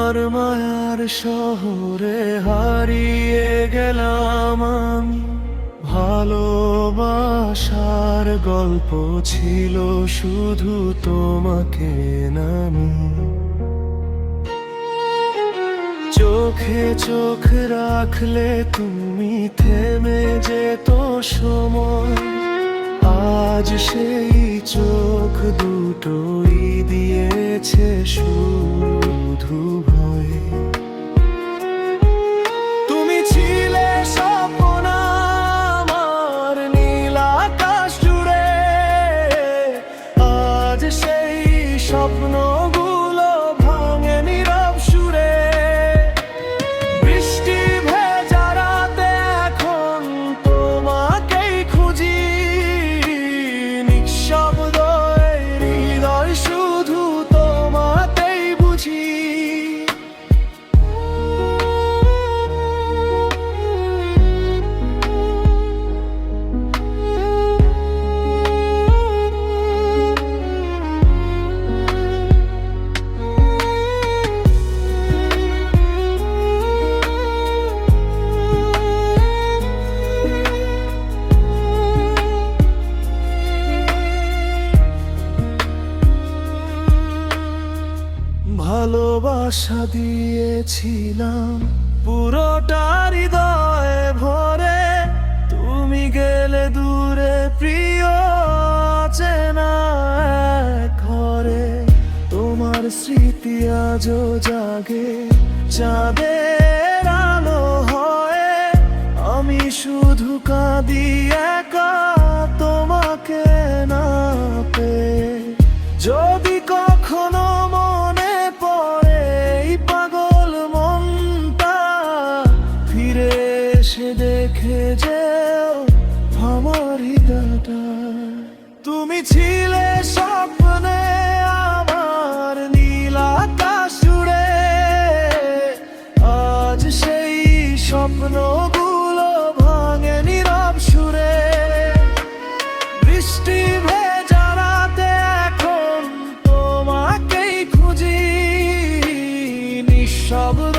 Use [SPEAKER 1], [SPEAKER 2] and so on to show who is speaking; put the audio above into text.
[SPEAKER 1] তোমার মায়ার শহরে হারিয়ে গেলাম আমি। ভালোবাসার গল্প ছিল শুধু তোমাকে নামি। চোখে চোখ রাখলে তুমি থেমে যেত সময়। আজ সেই চোখ দুটোই দিয়েছে শুধু ভয়। তুমি ছিলে স্বপ্ন আমার নীল আকাশ জুড়ে। আজ সেই স্বপ্নগুলো ভাঙে নীরব সুরে। বৃষ্টি ভেজা রাতে এখন তোমাকেই খুঁজি। নিঃশব্দ এই হৃদয় শুধু তোমাকেই বুঝি। ভালোবাসা দিয়েছিলাম পুরোটা হৃদয়ে ভরে। তুমি গেলে দূরে প্রিয় চেনা ঘরে। তোমার স্মৃতি আজও জাগে চাঁদের আলো হয়ে। আমি শুধু কাঁদি একা তোমাকে না পেয়ে। যদি কখনো মনে পড়ে এই পাগল মনটা, ফিরে এসে দেখে যেও আমার হৃদয়টা। তুমি ছিলে স্বপ্নে আমার নীল আকাশ জুড়ে। আজ সেই স্বপ্নগুলো ভাঙে নীরব সুরে। বৃষ্টি ভেজা রাতে এখন তোমাকেই খুঁজি। নিঃশব্দ